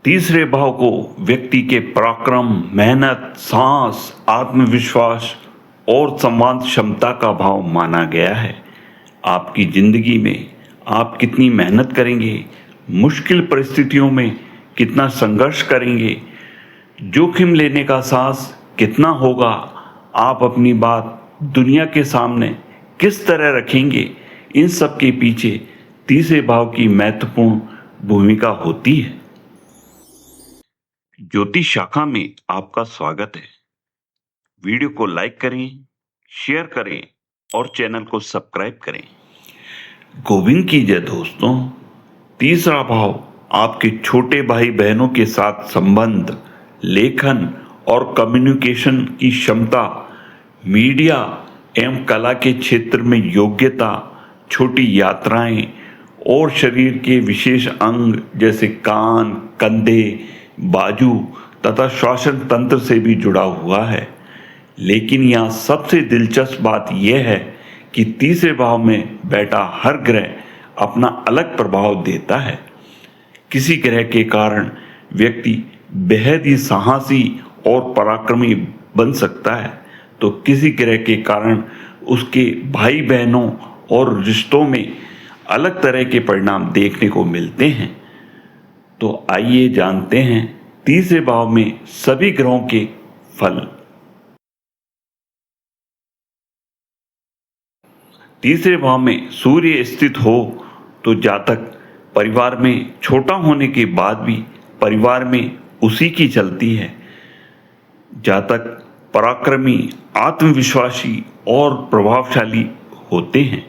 तीसरे भाव को व्यक्ति के पराक्रम, मेहनत, साहस, आत्मविश्वास और संवाद क्षमता का भाव माना गया है। आपकी जिंदगी में आप कितनी मेहनत करेंगे, मुश्किल परिस्थितियों में कितना संघर्ष करेंगे, जोखिम लेने का साहस कितना होगा, आप अपनी बात दुनिया के सामने किस तरह रखेंगे, इन सब के पीछे तीसरे भाव की महत्वपूर्ण भूमिका होती है। ज्योतिष शाखा में आपका स्वागत है। वीडियो को लाइक करें, शेयर करें और चैनल को सब्सक्राइब करें। गोविंद की जय दोस्तों। तीसरा भाव आपके छोटे भाई बहनों के साथ संबंध, लेखन और कम्युनिकेशन की क्षमता, मीडिया एवं कला के क्षेत्र में योग्यता, छोटी यात्राएं और शरीर के विशेष अंग जैसे कान, कंधे, बाजू तथा श्वसन तंत्र से भी जुड़ा हुआ है। लेकिन यहाँ सबसे दिलचस्प बात यह है कि तीसरे भाव में बैठा हर ग्रह अपना अलग प्रभाव देता है। किसी ग्रह के कारण व्यक्ति बेहद ही साहसी और पराक्रमी बन सकता है, तो किसी ग्रह के कारण उसके भाई बहनों और रिश्तों में अलग तरह के परिणाम देखने को मिलते हैं। तो आइए जानते हैं तीसरे भाव में सभी ग्रहों के फल। तीसरे भाव में सूर्य स्थित हो तो जातक परिवार में छोटा होने के बाद भी परिवार में उसी की चलती है। जातक पराक्रमी, आत्मविश्वासी और प्रभावशाली होते हैं,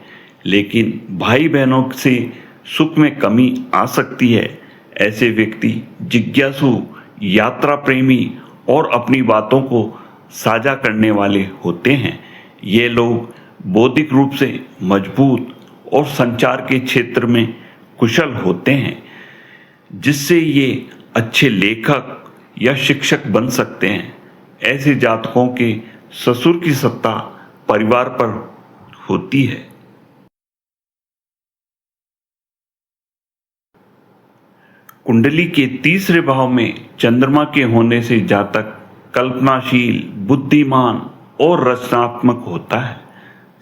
लेकिन भाई बहनों से सुख में कमी आ सकती है। ऐसे व्यक्ति जिज्ञासु, यात्रा प्रेमी और अपनी बातों को साझा करने वाले होते हैं। ये लोग बौद्धिक रूप से मजबूत और संचार के क्षेत्र में कुशल होते हैं, जिससे ये अच्छे लेखक या शिक्षक बन सकते हैं। ऐसे जातकों के ससुर की सत्ता परिवार पर होती है। कुंडली के तीसरे भाव में चंद्रमा के होने से जातक कल्पनाशील, बुद्धिमान और रचनात्मक होता है।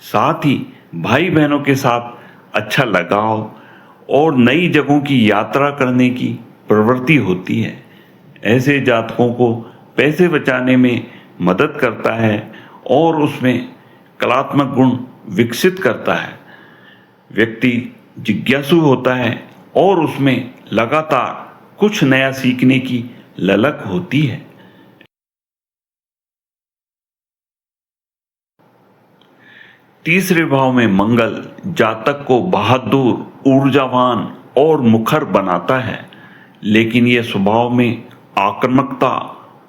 साथ ही भाई बहनों के साथ अच्छा लगाव और नई जगहों की यात्रा करने की प्रवृत्ति होती है। ऐसे जातकों को पैसे बचाने में मदद करता है और उसमें कलात्मक गुण विकसित करता है। व्यक्ति जिज्ञासु होता है और उसमें लगातार कुछ नया सीखने की ललक होती है। तीसरे भाव में मंगल जातक को बहादुर, ऊर्जावान और मुखर बनाता है, लेकिन यह स्वभाव में आक्रामकता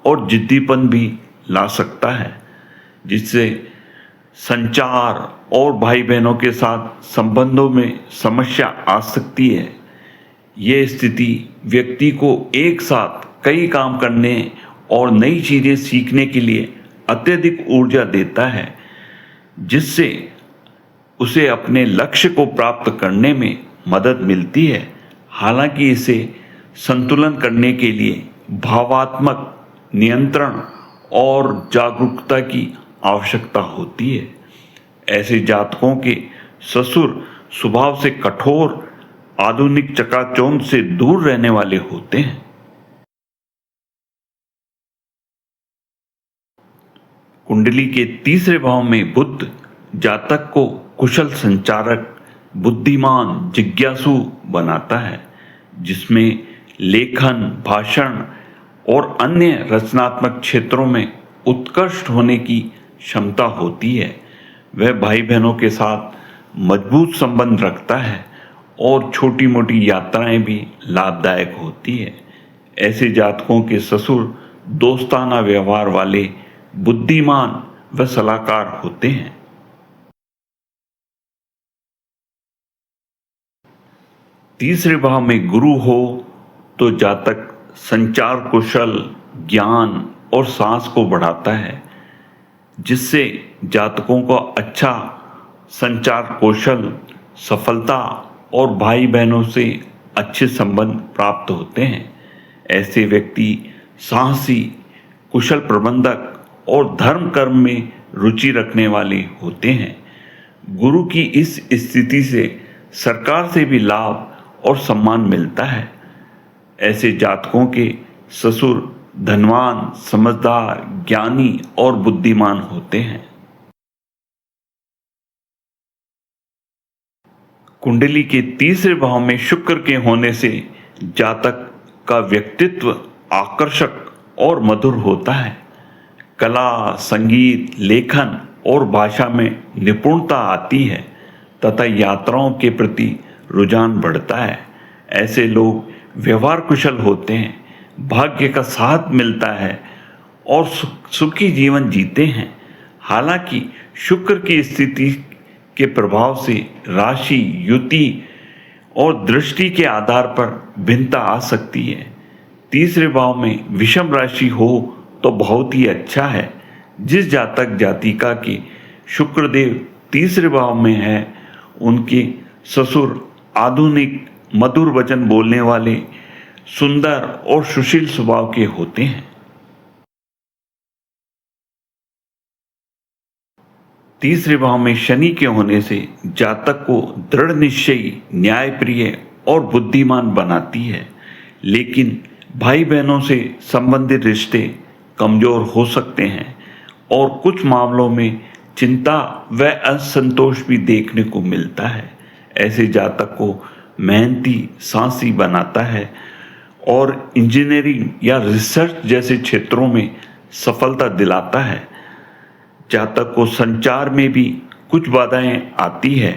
और जिद्दीपन भी ला सकता है, जिससे संचार और भाई बहनों के साथ संबंधों में समस्या आ सकती है। यह स्थिति व्यक्ति को एक साथ कई काम करने और नई चीजें सीखने के लिए अत्यधिक ऊर्जा देता है, जिससे उसे अपने लक्ष्य को प्राप्त करने में मदद मिलती है। हालांकि इसे संतुलन करने के लिए भावात्मक नियंत्रण और जागरूकता की आवश्यकता होती है। ऐसे जातकों के ससुर स्वभाव से कठोर, आधुनिक चकाचौंध से दूर रहने वाले होते हैं। कुंडली के तीसरे भाव में बुध जातक को कुशल संचारक, बुद्धिमान, जिज्ञासु बनाता है, जिसमें लेखन, भाषण और अन्य रचनात्मक क्षेत्रों में उत्कृष्ट होने की क्षमता होती है। वह भाई बहनों के साथ मजबूत संबंध रखता है और छोटी मोटी यात्राएं भी लाभदायक होती है। ऐसे जातकों के ससुर दोस्ताना व्यवहार वाले, बुद्धिमान व सलाहकार होते हैं। तीसरे भाव में गुरु हो तो जातक संचार कुशल, ज्ञान और साहस को बढ़ाता है, जिससे जातकों को अच्छा संचार कौशल, सफलता और भाई बहनों से अच्छे संबंध प्राप्त होते हैं। ऐसे व्यक्ति साहसी, कुशल प्रबंधक और धर्म कर्म में रुचि रखने वाले होते हैं। गुरु की इस स्थिति से सरकार से भी लाभ और सम्मान मिलता है। ऐसे जातकों के ससुर धनवान, समझदार, ज्ञानी और बुद्धिमान होते हैं। कुंडली के तीसरे भाव में शुक्र के होने से जातक का व्यक्तित्व आकर्षक और मधुर होता है। कला, संगीत, लेखन और भाषा में निपुणता आती है तथा यात्राओं के प्रति रुझान बढ़ता है। ऐसे लोग व्यवहार कुशल होते हैं, भाग्य का साथ मिलता है और सुखी जीवन जीते हैं। हालांकि शुक्र की स्थिति के प्रभाव से राशि, युति और दृष्टि के आधार पर भिन्नता आ सकती है। तीसरे भाव में विषम राशि हो तो बहुत ही अच्छा है। जिस जातक जातिका के शुक्रदेव तीसरे भाव में है, उनके ससुर आधुनिक, मधुर वचन बोलने वाले, सुंदर और सुशील स्वभाव के होते हैं। तीसरे भाव में शनि के होने से जातक को दृढ़ निश्चयी, न्यायप्रिय और बुद्धिमान बनाती है, लेकिन भाई बहनों से संबंधित रिश्ते कमजोर हो सकते हैं और कुछ मामलों में चिंता व असंतोष भी देखने को मिलता है। ऐसे जातक को मेहनती, साहसी बनाता है और इंजीनियरिंग या रिसर्च जैसे क्षेत्रों में सफलता दिलाता है। जातक को संचार में भी कुछ बाधाएं आती है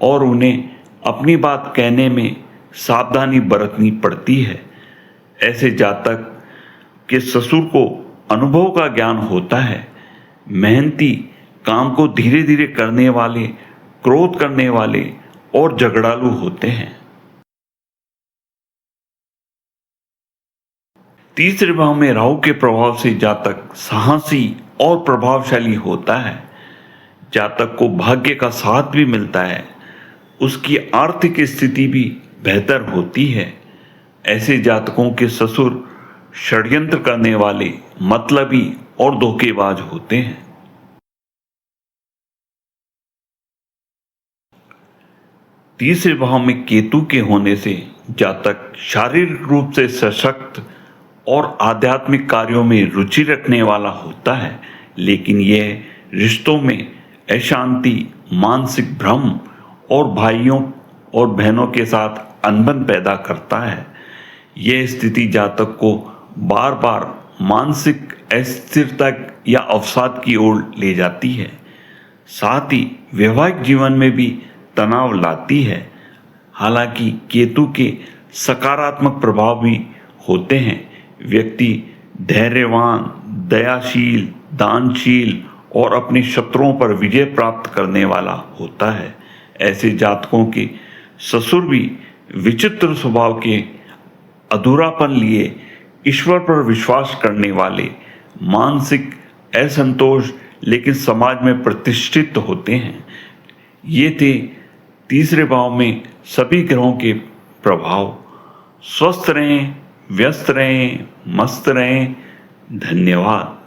और उन्हें अपनी बात कहने में सावधानी बरतनी पड़ती है। ऐसे जातक के ससुर को अनुभव का ज्ञान होता है। मेहनती, काम को धीरे धीरे करने वाले, क्रोध करने वाले और झगड़ालू होते हैं। तीसरे भाव में राहु के प्रभाव से जातक साहसी और प्रभावशाली होता है। जातक को भाग्य का साथ भी मिलता है। उसकी आर्थिक स्थिति भी बेहतर होती है। ऐसे जातकों के ससुर षड्यंत्र करने वाले, मतलबी और धोखेबाज होते हैं। तीसरे भाव में केतु के होने से जातक शारीरिक रूप से सशक्त और आध्यात्मिक कार्यों में रुचि रखने वाला होता है, लेकिन यह रिश्तों में अशांति, मानसिक भ्रम और भाइयों और बहनों के साथ अनबन पैदा करता है। यह स्थिति जातक को बार बार मानसिक अस्थिरता या अवसाद की ओर ले जाती है। साथ ही वैवाहिक जीवन में भी तनाव लाती है। हालांकि केतु के सकारात्मक प्रभाव भी होते हैं। व्यक्ति धैर्यवान, दयाशील, दानशील और अपने शत्रुओं पर विजय प्राप्त करने वाला होता है। ऐसे जातकों के ससुर भी विचित्र स्वभाव के, अधूरापन लिए, ईश्वर पर विश्वास करने वाले, मानसिक असंतोष लेकिन समाज में प्रतिष्ठित होते हैं। ये थे तीसरे भाव में सभी ग्रहों के प्रभाव। स्वस्थ रहें, व्यस्त रहें, मस्त रहें। धन्यवाद।